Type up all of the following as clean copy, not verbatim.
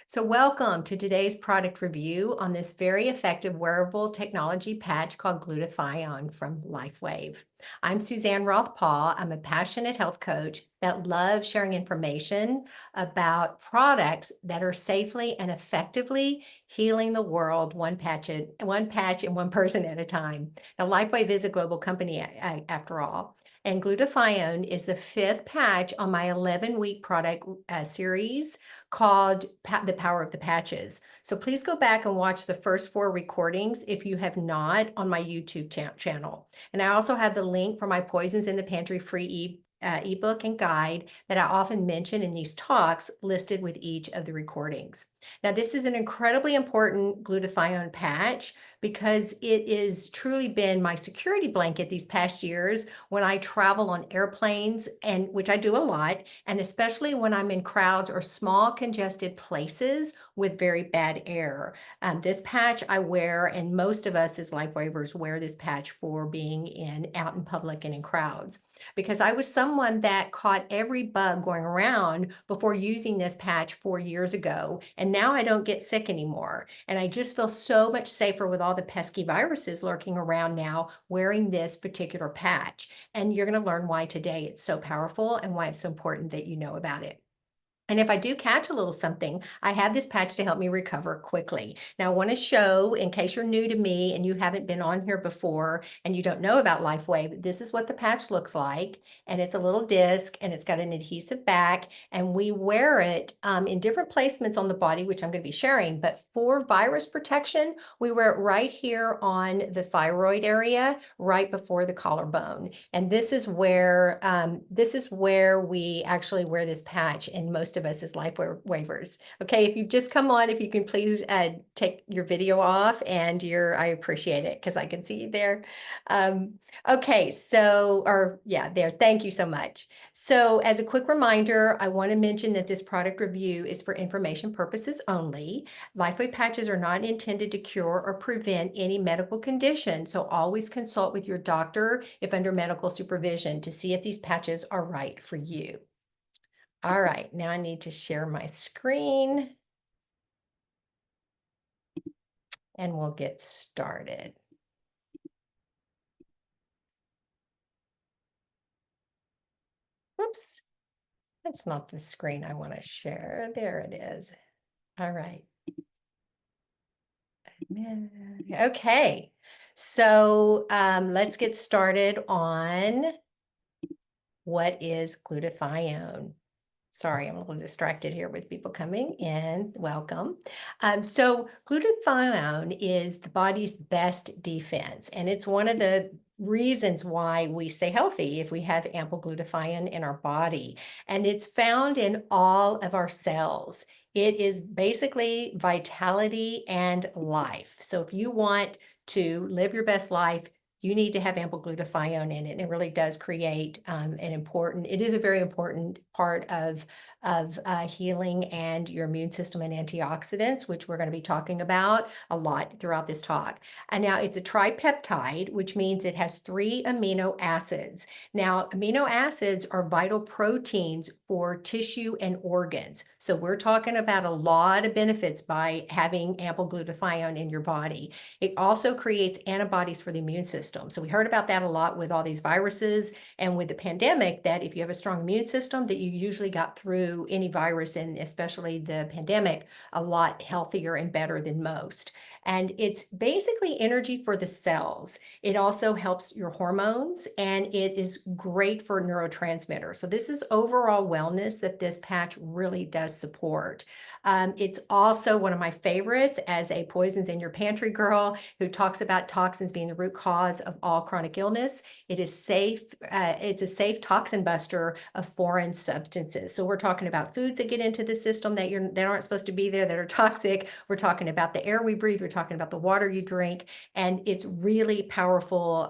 So welcome to today's product review on this very effective wearable technology patch called Glutathione from Lifewave. I'm Suzanne Roth-Paul. I'm a passionate health coach that loves sharing information about products that are safely and effectively healing the world one patch and one person at a time. Now, Lifewave is a global company after all. And glutathione is the fifth patch on my 11-week product series called The Power of the Patches. So please go back and watch the first 4 recordings if you have not on my YouTube channel. And I also have the link for my Poisons in the Pantry free ebook and guide that I often mention in these talks listed with each of the recordings. Now, this is an incredibly important glutathione patch because it has truly been my security blanket these past years when I travel on airplanes, and which I do a lot, and especially when I'm in crowds or small congested places with very bad air. This patch I wear, and most of us as life waivers wear this patch for being out in public and in crowds, because I was someone that caught every bug going around before using this patch 4 years ago, and now I don't get sick anymore. And I just feel so much safer with all the pesky viruses lurking around now wearing this particular patch. And you're going to learn why today it's so powerful and why it's so important that you know about it. And if I do catch a little something, I have this patch to help me recover quickly. Now, I want to show, in case you're new to me and you haven't been on here before and you don't know about Lifewave, this is what the patch looks like. And it's a little disc and it's got an adhesive back, and we wear it in different placements on the body, which I'm going to be sharing. But for virus protection, we wear it right here on the thyroid area, right before the collarbone. And this is where we actually wear this patch, and most of us as life waivers. Okay, if you've just come on, if you can please take your video off, and I appreciate it because I can see you there. Okay, there, thank you so much. So as a quick reminder, I want to mention that this product review is for information purposes only. Lifewave patches are not intended to cure or prevent any medical condition, so always consult with your doctor if under medical supervision to see if these patches are right for you. All right, now I need to share my screen and we'll get started. Oops, that's not the screen I want to share. There it is. All right. Okay, so let's get started on what is glutathione. Sorry, I'm a little distracted here with people coming in. Welcome. So glutathione is the body's best defense, and it's one of the reasons why we stay healthy if we have ample glutathione in our body. And it's found in all of our cells. It is basically vitality and life. So if you want to live your best life, you need to have ample glutathione in it. And it really does create it is a very important part of healing and your immune system and antioxidants, which we're going to be talking about a lot throughout this talk. And now it's a tripeptide, which means it has 3 amino acids. Now, amino acids are vital proteins for tissue and organs. So we're talking about a lot of benefits by having ample glutathione in your body. It also creates antibodies for the immune system. So we heard about that a lot with all these viruses and with the pandemic, that if you have a strong immune system, that you usually got through any virus, and especially the pandemic, a lot healthier and better than most. And it's basically energy for the cells. It also helps your hormones, and it is great for neurotransmitters. So this is overall wellness that this patch really does support. It's also one of my favorites as a Poisons in Your Pantry girl who talks about toxins being the root cause of all chronic illness. It is safe. It's a safe toxin buster of foreign substances. So we're talking about foods that get into the system that aren't supposed to be there, that are toxic. We're talking about the air we breathe. We're talking about the water you drink, and it's really powerful.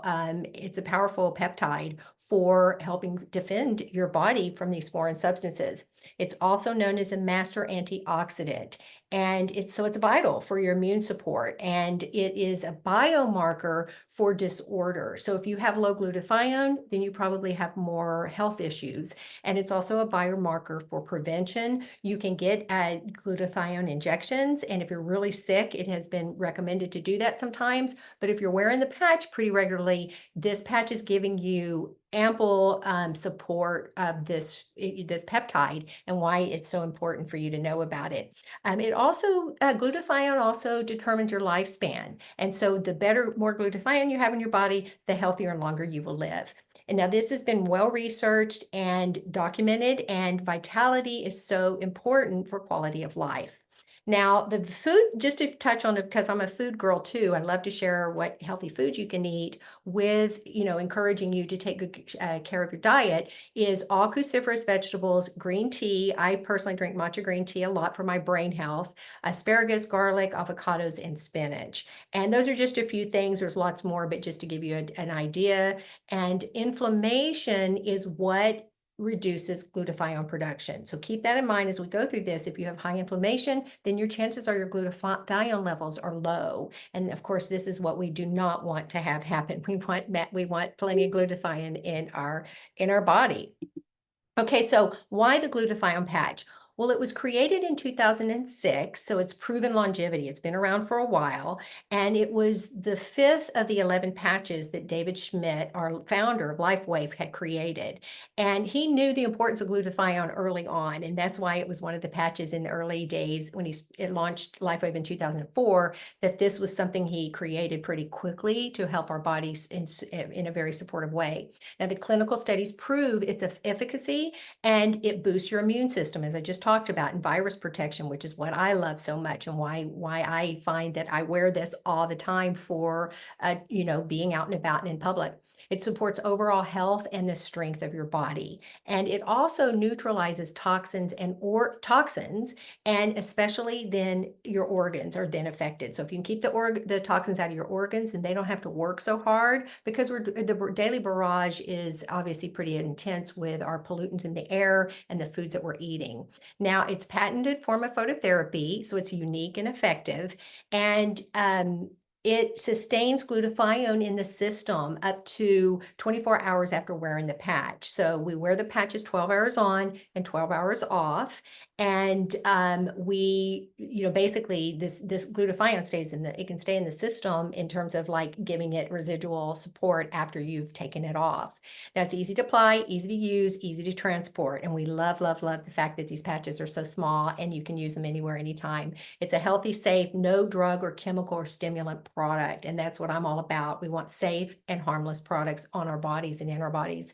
It's a powerful peptide for helping defend your body from these foreign substances. It's also known as a master antioxidant, and it's vital for your immune support, and it is a biomarker for disorder. So if you have low glutathione, then you probably have more health issues. And it's also a biomarker for prevention. You can get glutathione injections, and if you're really sick, it has been recommended to do that sometimes. But if you're wearing the patch pretty regularly, this patch is giving you ample support of this peptide and why it's so important for you to know about it. Glutathione also determines your lifespan. And so more glutathione you have in your body, the healthier and longer you will live. And now this has been well researched and documented, and vitality is so important for quality of life. Now, the food, just to touch on it, because I'm a food girl too, I love to share what healthy foods you can eat with, encouraging you to take good care of your diet, is all cruciferous vegetables, green tea. I personally drink matcha green tea a lot for my brain health, asparagus, garlic, avocados, and spinach. And those are just a few things. There's lots more, but just to give you an idea. And inflammation is what reduces glutathione production. So keep that in mind as we go through this. If you have high inflammation, then your chances are your glutathione levels are low. And of course, this is what we do not want to have happen. We want plenty of glutathione in our body. Okay, so why the glutathione patch? Well, it was created in 2006, so it's proven longevity. It's been around for a while, and it was the fifth of the 11 patches that David Schmidt, our founder of Lifewave, had created. And he knew the importance of glutathione early on, and that's why it was one of the patches in the early days when it launched Lifewave in 2004, that this was something he created pretty quickly to help our bodies in a very supportive way. Now, the clinical studies prove its efficacy, and it boosts your immune system, as I just talked about, and virus protection, which is what I love so much, and why I find that I wear this all the time for being out and about and in public. It supports overall health and the strength of your body, and it also neutralizes toxins and especially then your organs are then affected. So if you can keep the toxins out of your organs, and they don't have to work so hard, because the daily barrage is obviously pretty intense with our pollutants in the air and the foods that we're eating. Now, it's patented form of phototherapy, so it's unique and effective, and it sustains glutathione in the system up to 24 hours after wearing the patch. So we wear the patches 12 hours on and 12 hours off. And basically this glutathione it can stay in the system in terms of like giving it residual support after you've taken it off. Now, it's easy to apply, easy to use, easy to transport. And we love, love, love the fact that these patches are so small and you can use them anywhere, anytime. It's a healthy, safe, no drug or chemical or stimulant product. And that's what I'm all about. We want safe and harmless products on our bodies and in our bodies.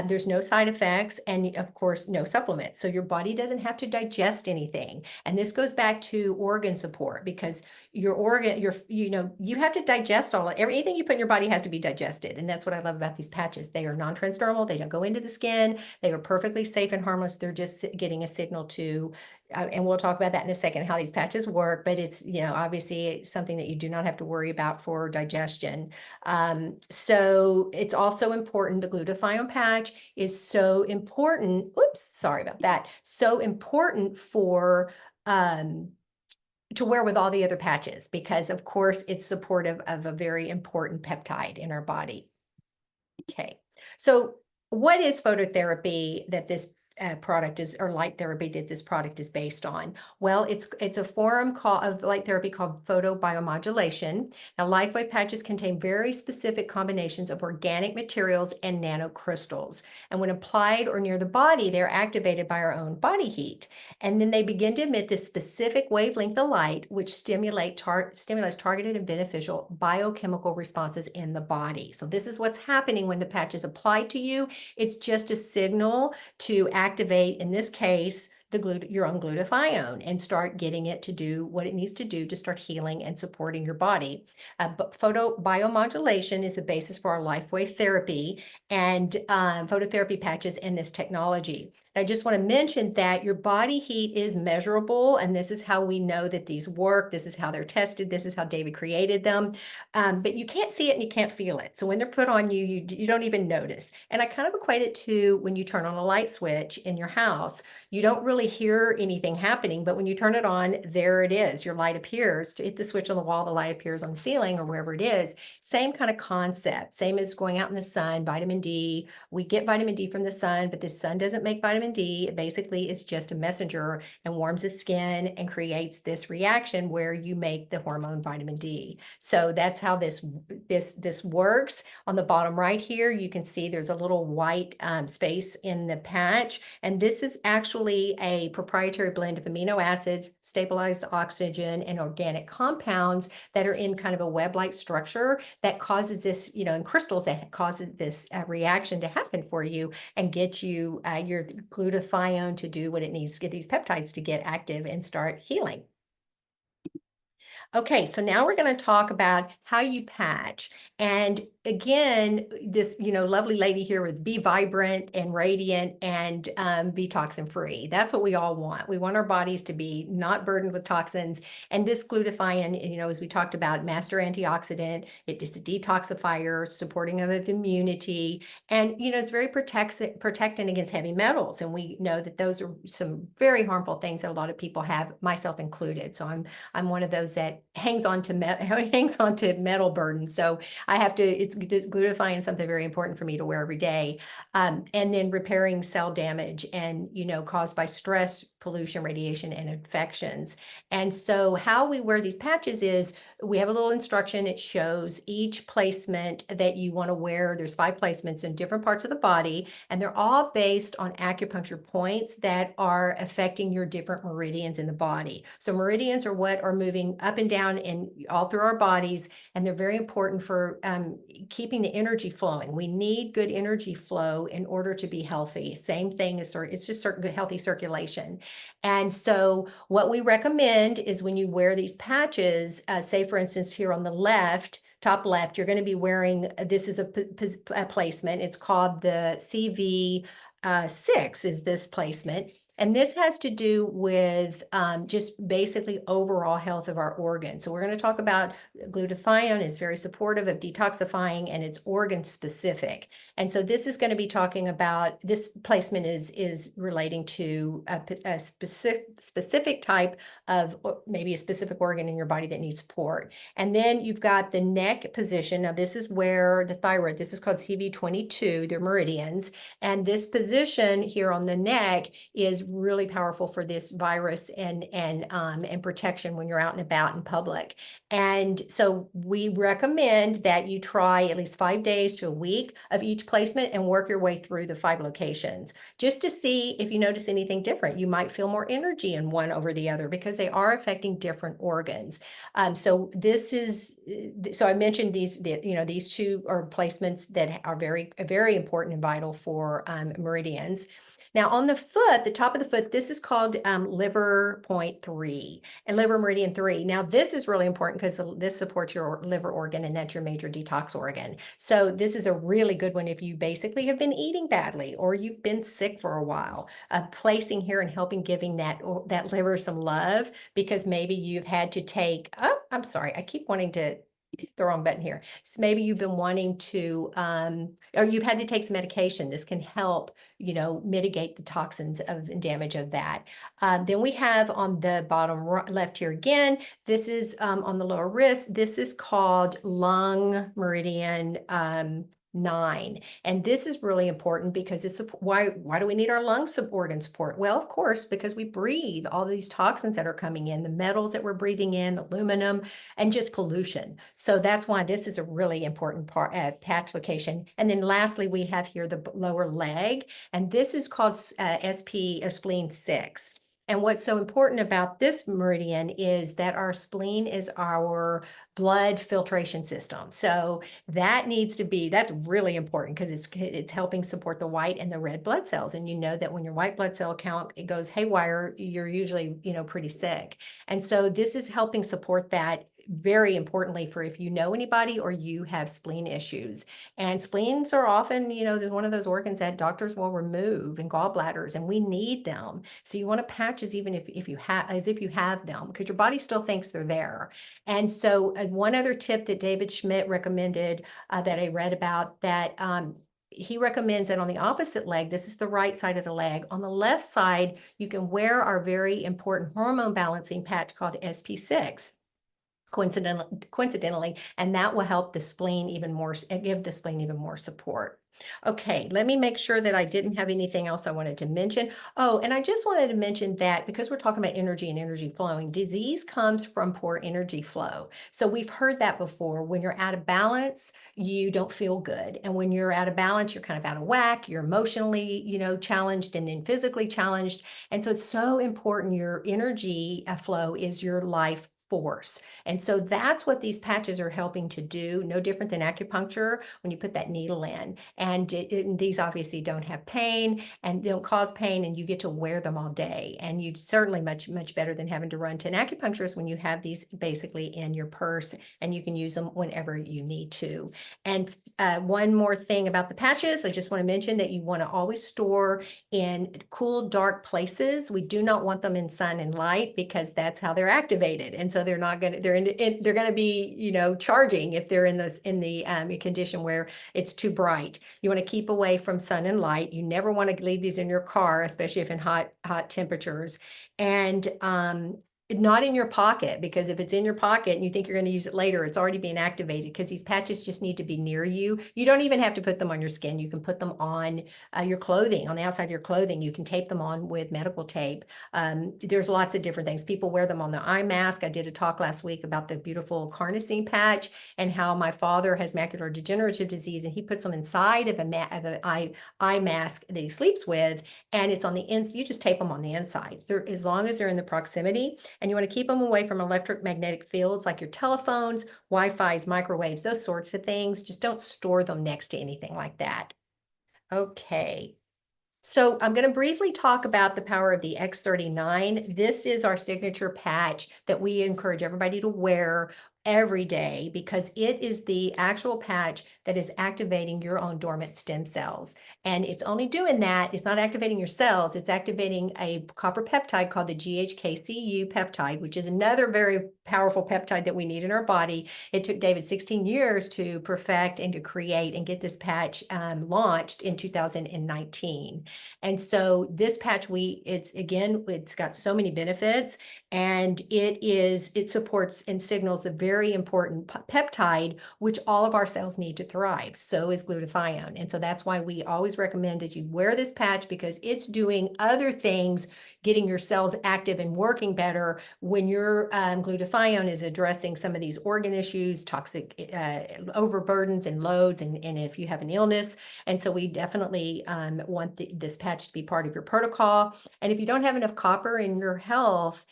There's no side effects, and of course, no supplements. So your body doesn't have to digest anything. And this goes back to organ support, because you have to digest everything you put in your body has to be digested. And that's what I love about these patches. They are non-transdermal. They don't go into the skin. They are perfectly safe and harmless. They're just getting a signal to and we'll talk about that in a second, how these patches work, but it's, obviously something that you do not have to worry about for digestion. So it's also important, the glutathione patch is so important, oops, sorry about that, so important for, to wear with all the other patches, because of course it's supportive of a very important peptide in our body. Okay, so what is phototherapy that this product is, or light therapy that this product is based on? Well, it's a form of light therapy called photobiomodulation. Now, Lifewave patches contain very specific combinations of organic materials and nanocrystals. And when applied or near the body, they're activated by our own body heat. And then they begin to emit this specific wavelength of light, which stimulates targeted and beneficial biochemical responses in the body. So this is what's happening when the patch is applied to you. It's just a signal to activate, in this case, your own glutathione, and start getting it to do what it needs to do to start healing and supporting your body. But photobiomodulation is the basis for our Lifewave therapy and phototherapy patches and this technology. I just want to mention that your body heat is measurable, and this is how we know that these work. This is how they're tested. This is how David created them. But you can't see it and you can't feel it. So when they're put on you, you don't even notice. And I kind of equate it to when you turn on a light switch in your house. You don't really hear anything happening, but when you turn it on, there it is. Your light appears. To hit the switch on the wall, the light appears on the ceiling or wherever it is. Same kind of concept. Same as going out in the sun, vitamin D. We get vitamin D from the sun, but the sun doesn't make vitamin D. It basically is just a messenger and warms the skin and creates this reaction where you make the hormone vitamin D. So that's how this works. On the bottom right here, you can see there's a little white space in the patch, and this is actually a proprietary blend of amino acids, stabilized oxygen, and organic compounds that are in kind of a web-like structure that causes this, in crystals that causes this reaction to happen for you and get you your glutathione to do what it needs to get these peptides to get active and start healing. Okay, so now we're going to talk about how you patch. And again, this, lovely lady here with be vibrant and radiant and be toxin free. That's what we all want. We want our bodies to be not burdened with toxins. And this glutathione, as we talked about, master antioxidant, it is a detoxifier, supporting of immunity, and it's very protecting against heavy metals. And we know that those are some very harmful things that a lot of people have, myself included. So I'm one of those that hangs on to metal burden. So I have to, this glutathione is something very important for me to wear every day. And then repairing cell damage and, caused by stress, pollution, radiation, and infections. And so how we wear these patches is we have a little instruction. It shows each placement that you want to wear. There's 5 placements in different parts of the body, and they're all based on acupuncture points that are affecting your different meridians in the body. So meridians are what are moving up and down and all through our bodies, and they're very important for keeping the energy flowing. We need good energy flow in order to be healthy. Same thing as it's just good healthy circulation. And so what we recommend is when you wear these patches, say for instance here on the left, top left, you're going to be wearing, this is a placement. It's called the CV6 is this placement. And this has to do with just basically overall health of our organs. So we're going to talk about glutathione is very supportive of detoxifying, and it's organ specific. And so this is going to be talking about, this placement is relating to a specific type of, maybe a specific organ in your body that needs support. And then you've got the neck position. Now this is where the thyroid, this is called CV22, they're meridians. And this position here on the neck is really powerful for this virus and protection when you're out and about in public. And so we recommend that you try at least 5 days to a week of each placement and work your way through the 5 locations just to see if you notice anything different. You might feel more energy in one over the other because they are affecting different organs. So I mentioned these 2 are placements that are very, very important and vital for meridians. Now on the foot, the top of the foot, this is called liver point 3 and liver meridian 3. Now this is really important because this supports your liver organ, and that's your major detox organ. So this is a really good one if you basically have been eating badly or you've been sick for a while. Placing here and helping giving that liver some love because maybe you've had to take, oh, I'm sorry, I keep wanting to hit the wrong button here. So maybe you've been wanting to, or you've had to take some medication. This can help, mitigate the toxins and damage of that. Then we have on the bottom left here again, this is on the lower wrist. This is called lung meridian 9. And this is really important because it's why do we need our lung organ support? Well, of course, because we breathe all these toxins that are coming in, the metals that we're breathing in, the aluminum, and just pollution. So that's why this is a really important patch location. And then lastly, we have here the lower leg, and this is called SP or spleen 6. And what's so important about this meridian is that our spleen is our blood filtration system. So that's really important because it's helping support the white and the red blood cells. And you know that when your white blood cell count, it goes haywire, you're usually, pretty sick. And so this is helping support that very importantly for if you know anybody or you have spleen issues. And spleens are often, they're one of those organs that doctors will remove, and gallbladders, and we need them. So you want to patch as even if you have as if you have them, because your body still thinks they're there. And so one other tip that David Schmidt recommended that I read about, that he recommends that on the opposite leg, this is the right side of the leg, on the left side, you can wear our very important hormone balancing patch called SP6. Coincidentally, and that will help the spleen even more, give the spleen even more support. Okay, let me make sure that I didn't have anything else I wanted to mention. Oh, and I just wanted to mention that because we're talking about energy and energy flowing, disease comes from poor energy flow. So we've heard that before. When you're out of balance, you don't feel good. And when you're out of balance, you're kind of out of whack, you're emotionally, challenged, and then physically challenged. And so it's so important. Your energy flow is your life force. And so that's what these patches are helping to do. No different than acupuncture when you put that needle in. And these obviously don't have pain and don't cause pain, and you get to wear them all day. And you certainly much better than having to run to an acupuncturist when you have these basically in your purse, and you can use them whenever you need to. And one more thing about the patches, I just want to mention that you want to always store in cool, dark places. We do not want them in sun and light, because that's how they're activated. And so they're not going to, they're going to be, charging if they're in the condition where it's too bright. You want to keep away from sun and light. You never want to leave these in your car, especially if in hot temperatures. And not in your pocket, because if it's in your pocket and you think you're going to use it later, it's already being activated, because these patches just need to be near you. You don't even have to put them on your skin. You can put them on your clothing, on the outside of your clothing. You can tape them on with medical tape. There's lots of different things. People wear them on the eye mask. I did a talk last week about the beautiful carnosine patch, and how my father has macular degenerative disease, and he puts them inside of an eye mask that he sleeps with, and it's on the inside. You just tape them on the inside, so as long as they're in the proximity. And you want to keep them away from electromagnetic fields like your telephones, Wi-Fi's, microwaves, those sorts of things. Just don't store them next to anything like that. Okay. So I'm going to briefly talk about the power of the X39. This is our signature patch that we encourage everybody to wear every day, because it is the actual patch that is activating your own dormant stem cells. And it's only doing that, it's not activating your cells, it's activating a copper peptide called the GHKCU peptide, which is another very powerful peptide that we need in our body. It took David 16 years to perfect and to create and get this patch launched in 2019. And so this patch, it's got so many benefits, and it supports and signals the very important peptide, which all of our cells need to thrive. So is glutathione. And so that's why we always recommend that you wear this patch, because it's doing other things, getting your cells active and working better when your glutathione is addressing some of these organ issues, toxic overburdens and loads, and if you have an illness. And so we definitely want this patch to be part of your protocol. And if you don't have enough copper in your health,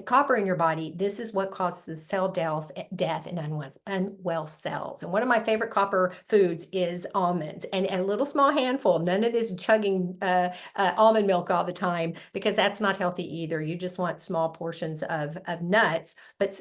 copper in your body, this is what causes cell death in unwell cells. And one of my favorite copper foods is almonds, and a little small handful, none of this chugging almond milk all the time, because that's not healthy either. You just want small portions of nuts, but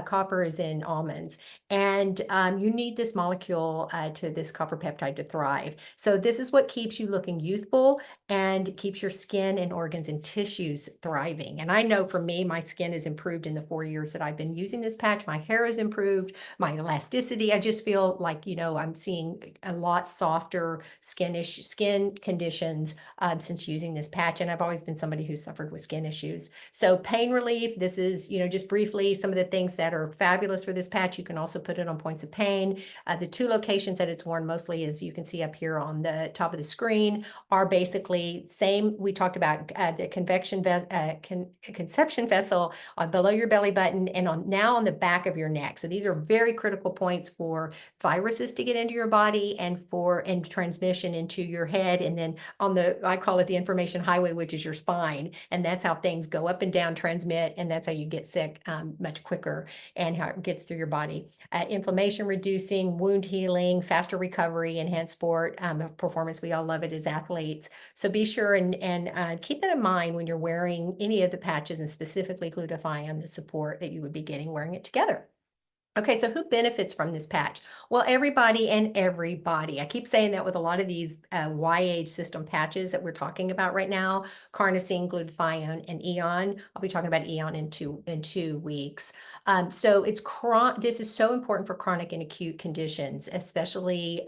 copper is in almonds. And you need this molecule to this copper peptide to thrive. So this is what keeps you looking youthful and keeps your skin and organs and tissues thriving. And I know for me, my skin has improved in the 4 years that I've been using this patch. My hair has improved, my elasticity. I just feel like, I'm seeing a lot softer skin conditions since using this patch. And I've always been somebody who's suffered with skin issues. So pain relief, this is, just briefly some of the things that are fabulous for this patch. You can also put it on points of pain. The two locations that it's worn mostly, as you can see up here on the top of the screen, are basically same. We talked about the conception vessel below your belly button, and now on the back of your neck. So these are very critical points for viruses to get into your body, and transmission into your head. And then I call it the information highway, which is your spine. And that's how things go up and down, transmit, and that's how you get sick much quicker, and how it gets through your body. Inflammation reducing, wound healing, faster recovery, enhanced sport performance. We all love it as athletes. So be sure and keep that in mind when you're wearing any of the patches, and specifically glutathione, the support that you would be getting wearing it together. Okay, so who benefits from this patch? Well, everybody and everybody. I keep saying that with a lot of these YH system patches that we're talking about right now, carnosine, glutathione, and Eon. I'll be talking about Eon in 2 weeks. So this is so important for chronic and acute conditions, especially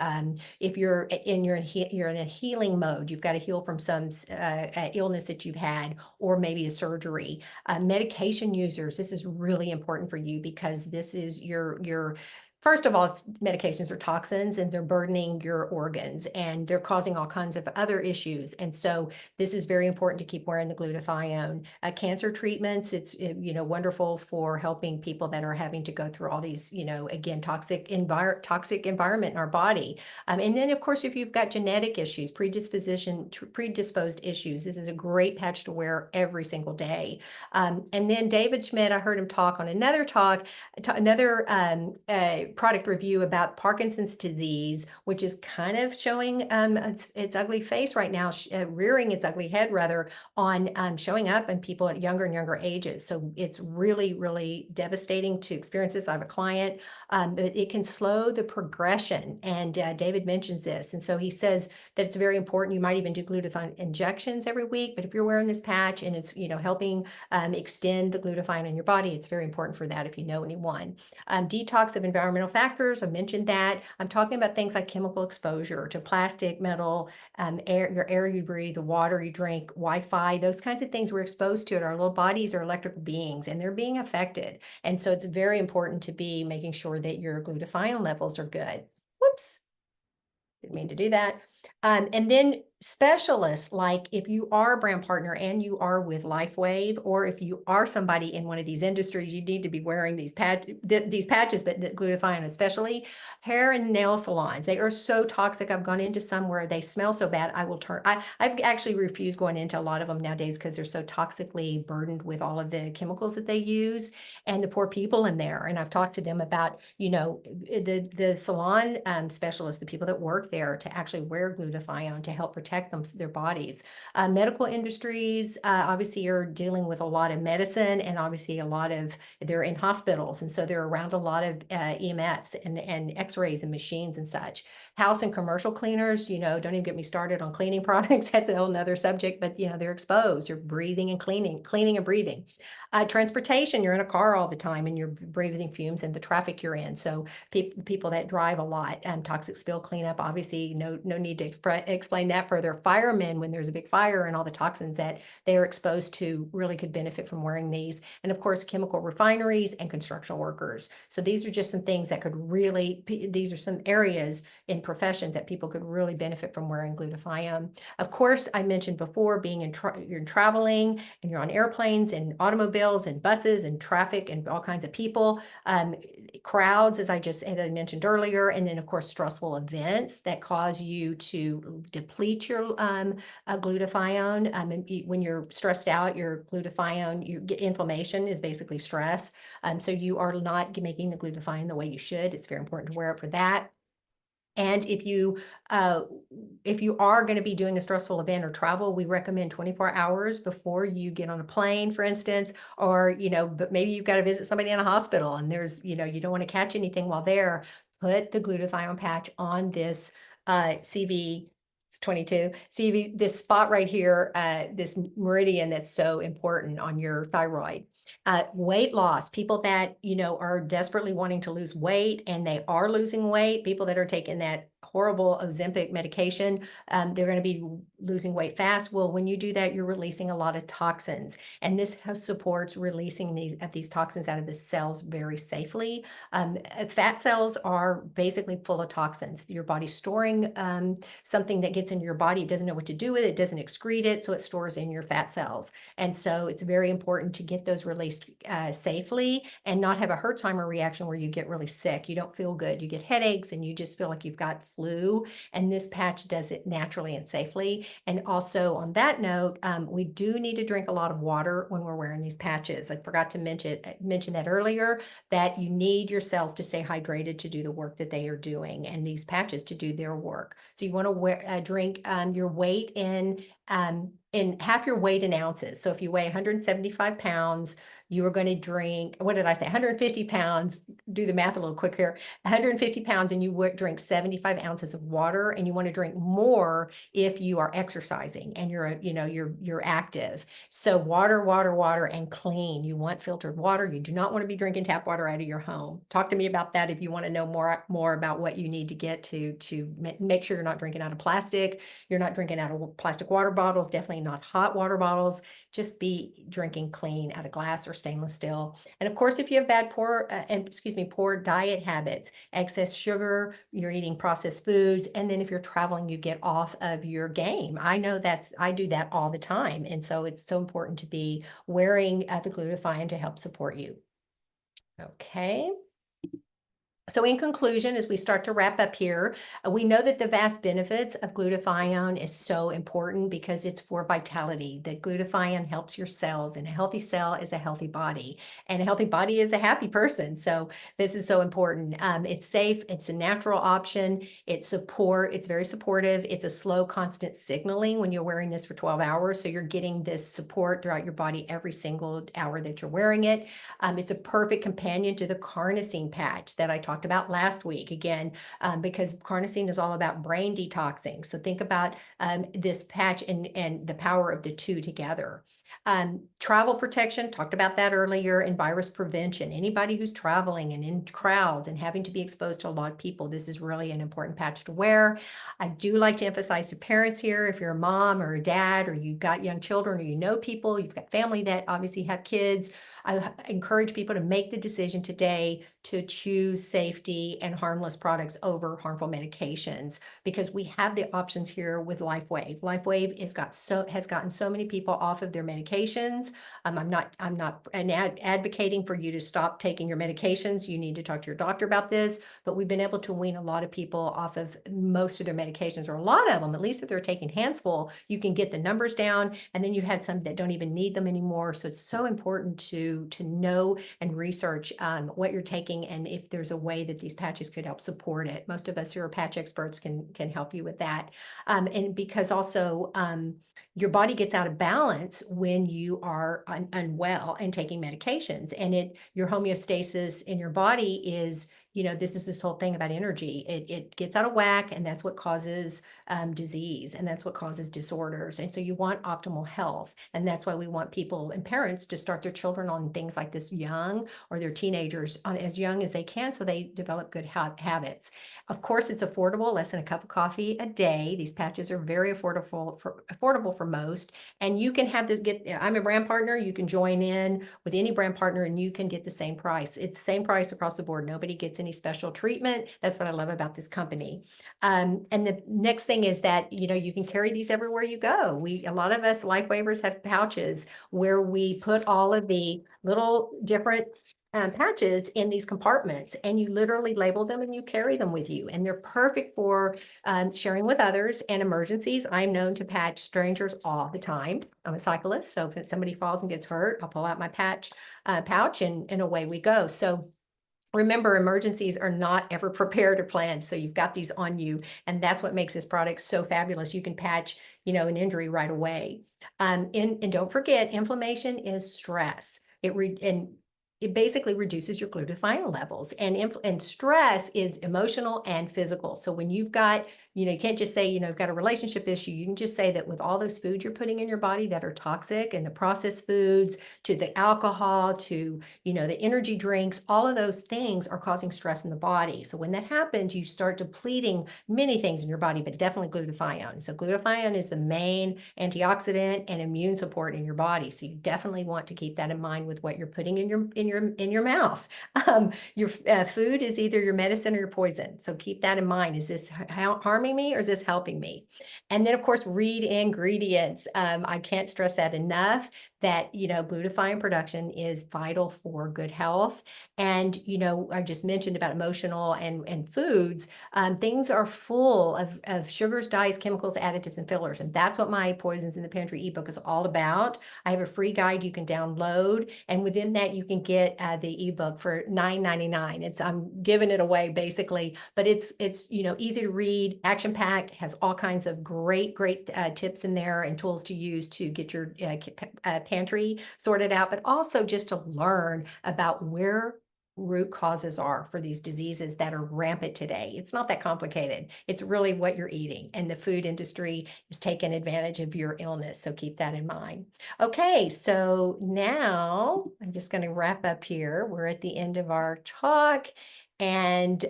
if you're in a healing mode. You've got to heal from some illness that you've had, or maybe a surgery. Medication users, this is really important for you because this is your first of all, medications are toxins and they're burdening your organs and they're causing all kinds of other issues. And so this is very important to keep wearing the glutathione. Cancer treatments, it's wonderful for helping people that are having to go through all these, again, toxic environment in our body. And then, of course, if you've got genetic issues, predisposed issues, this is a great patch to wear every single day. And then David Schmidt, I heard him talk on another product review about Parkinson's disease, which is kind of showing its ugly face right now, rearing its ugly head rather, on showing up in people at younger and younger ages. So it's really, really devastating to experience this. I have a client, but it can slow the progression. And David mentions this. And so he says that it's very important. You might even do glutathione injections every week, but if you're wearing this patch and it's, helping extend the glutathione in your body, it's very important for that if you know anyone. Detox of environmental factors, I mentioned that. I'm talking about things like chemical exposure to plastic, metal, your air you breathe, the water you drink, Wi-Fi, those kinds of things we're exposed to. Our little bodies are electrical beings and they're being affected. And so it's very important to be making sure that your glutathione levels are good. Whoops, didn't mean to do that. And then specialists, like if you are a brand partner and you are with Lifewave, or if you are somebody in one of these industries, you need to be wearing these patches, but the glutathione especially. Hair and nail salons, they are so toxic. I've gone into some where they smell so bad. I've actually refused going into a lot of them nowadays because they're so toxically burdened with all of the chemicals that they use and the poor people in there. And I've talked to them about, the salon specialists, the people that work there, to actually wear glutathione to help protect their bodies. Medical industries obviously are dealing with a lot of medicine, and obviously they're in hospitals, and so they're around a lot of EMFs and X-rays and machines and such. House and commercial cleaners, don't even get me started on cleaning products. That's a whole nother subject, but they're exposed. You're breathing and cleaning and breathing. Transportation, you're in a car all the time and you're breathing fumes and the traffic you're in. So people that drive a lot, toxic spill cleanup, obviously no need to explain that further. Firemen, when there's a big fire and all the toxins that they are exposed to, really could benefit from wearing these. And of course, chemical refineries and construction workers. So these are just some things that these are some areas in professions that people could really benefit from wearing glutathione. Of course, I mentioned before, you're traveling and you're on airplanes and automobiles and buses and traffic and all kinds of people, crowds, as I mentioned earlier, and then of course stressful events that cause you to deplete your glutathione. When you're stressed out, your glutathione, you get inflammation is basically stress. So you are not making the glutathione the way you should. It's very important to wear it for that. And if you are going to be doing a stressful event or travel, we recommend 24 hours before you get on a plane, for instance, or, but maybe you've got to visit somebody in a hospital and there's, you don't want to catch anything while there. Put the glutathione patch on this CV 22 CV, this spot right here, this meridian that's so important on your thyroid. Weight loss, people that, are desperately wanting to lose weight and they are losing weight, people that are taking that horrible Ozempic medication, they're going to be losing weight fast. Well, when you do that, you're releasing a lot of toxins, and this supports releasing these toxins out of the cells very safely. Fat cells are basically full of toxins. Your body's storing something that gets into your body. It doesn't know what to do with it. It doesn't excrete it, so it stores in your fat cells. And so it's very important to get those released safely and not have a Hertzheimer reaction where you get really sick. You don't feel good. You get headaches and you just feel like you've got flu. And this patch does it naturally and safely. And also on that note, we do need to drink a lot of water when we're wearing these patches. I forgot to mention that earlier, that you need your cells to stay hydrated to do the work that they are doing, and these patches to do their work. So you want to drink your weight in in half your weight in ounces. So if you weigh 175 pounds, you are going to drink, what did I say? 150 pounds. Do the math a little quick here. 150 pounds, and you would drink 75 ounces of water, and you want to drink more if you are exercising and you're active. So water, water, water, and clean. You want filtered water. You do not want to be drinking tap water out of your home. Talk to me about that if you want to know more about what you need to get to make sure you're not drinking out of plastic. You're not drinking out of plastic water bottles, definitely not hot water bottles. Just be drinking clean out of glass or stainless steel. And of course, if you have poor diet habits, excess sugar, you're eating processed foods, and then if you're traveling, you get off of your game. I do that all the time. And so it's so important to be wearing the glutathione to help support you. Okay. So in conclusion, as we start to wrap up here, we know that the vast benefits of glutathione is so important because it's for vitality. That glutathione helps your cells, and a healthy cell is a healthy body, and a healthy body is a happy person. So this is so important. It's safe. It's a natural option. It's very supportive. It's a slow, constant signaling when you're wearing this for 12 hours. So you're getting this support throughout your body every single hour that you're wearing it. It's a perfect companion to the carnosine patch that I talked about last week, again, because carnosine is all about brain detoxing. So think about this patch and the power of the two together. Travel protection, talked about that earlier, and virus prevention. Anybody who's traveling and in crowds and having to be exposed to a lot of people, this is really an important patch to wear. I do like to emphasize to parents here, if you're a mom or a dad, or you've got young children, or you know people, you've got family that obviously have kids, I encourage people to make the decision today to choose safety and harmless products over harmful medications, because we have the options here with Lifewave. Lifewave has gotten so many people off of their medications. I'm not advocating for you to stop taking your medications. You need to talk to your doctor about this, but we've been able to wean a lot of people off of most of their medications, or a lot of them, at least if they're taking handsful, you can get the numbers down, and then you've had some that don't even need them anymore. So it's so important to know and research what you're taking, and if there's a way that these patches could help support it. Most of us who are patch experts can help you with that. And because also your body gets out of balance when you are unwell and taking medications, and your homeostasis in your body is, this whole thing about energy. It gets out of whack, and that's what causes disease, and that's what causes disorders. And so you want optimal health. And that's why we want people and parents to start their children on things like this young, or their teenagers on as young as they can, so they develop good habits. Of course, it's affordable, less than a cup of coffee a day. These patches are very affordable for most. And you can I'm a brand partner, you can join in with any brand partner and you can get the same price. It's the same price across the board. Nobody gets any special treatment. That's what I love about this company. And the next thing is that, you can carry these everywhere you go. A lot of us Lifewavers have pouches where we put all of the little different patches in these compartments, and you literally label them and you carry them with you. And they're perfect for sharing with others and emergencies. I'm known to patch strangers all the time. I'm a cyclist, so if somebody falls and gets hurt, I'll pull out my pouch and away we go. So remember, emergencies are not ever prepared or planned. So you've got these on you, and that's what makes this product so fabulous. You can patch, an injury right away. And don't forget, inflammation is stress. It basically reduces your glutathione levels, and stress is emotional and physical. So when you've got, you can't just say, you've got a relationship issue. You can just say that with all those foods you're putting in your body that are toxic, and the processed foods to the alcohol to, the energy drinks, all of those things are causing stress in the body. So when that happens, you start depleting many things in your body, but definitely glutathione. So glutathione is the main antioxidant and immune support in your body. So you definitely want to keep that in mind with what you're putting in your mouth. Your food is either your medicine or your poison. So keep that in mind. Is this harming me or is this helping me? And then of course, read ingredients. I can't stress that enough, that, glutathione production is vital for good health. And, I just mentioned about emotional and foods. Things are full of sugars, dyes, chemicals, additives, and fillers. And that's what my Poisons in the Pantry ebook is all about. I have a free guide you can download. And within that, you can get the ebook for $9.99. I'm giving it away basically, but it's easy to read, action-packed, has all kinds of great tips in there and tools to use to get your pantry sorted out, but also just to learn about where root causes are for these diseases that are rampant today. It's not that complicated. It's really what you're eating, and the food industry is taking advantage of your illness. So keep that in mind. Okay, so now I'm just going to wrap up here. We're at the end of our talk, and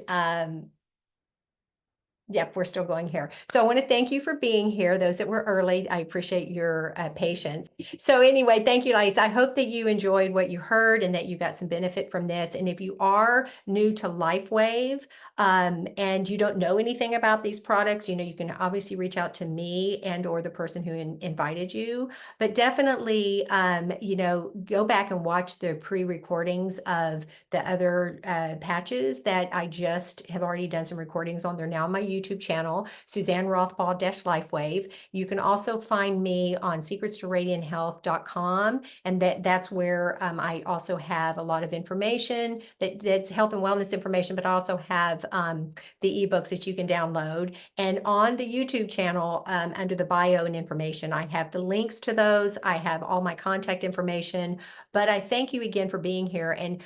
yep, we're still going here. So I want to thank you for being here. Those that were early, I appreciate your patience. So anyway, thank you, Lights. I hope that you enjoyed what you heard and that you got some benefit from this. And if you are new to Lifewave and you don't know anything about these products, you can obviously reach out to me and or the person who invited you. But definitely, go back and watch the pre-recordings of the other patches that I just have already done some recordings on. They're now on my YouTube channel, Suzanne Roth-Paul Lifewave. You can also find me on secrets-to-radiant-health.com, and that's where I also have a lot of information that's health and wellness information, but I also have the ebooks that you can download. And on the YouTube channel, under the bio and information, I have the links to those. I have all my contact information. But I thank you again for being here. And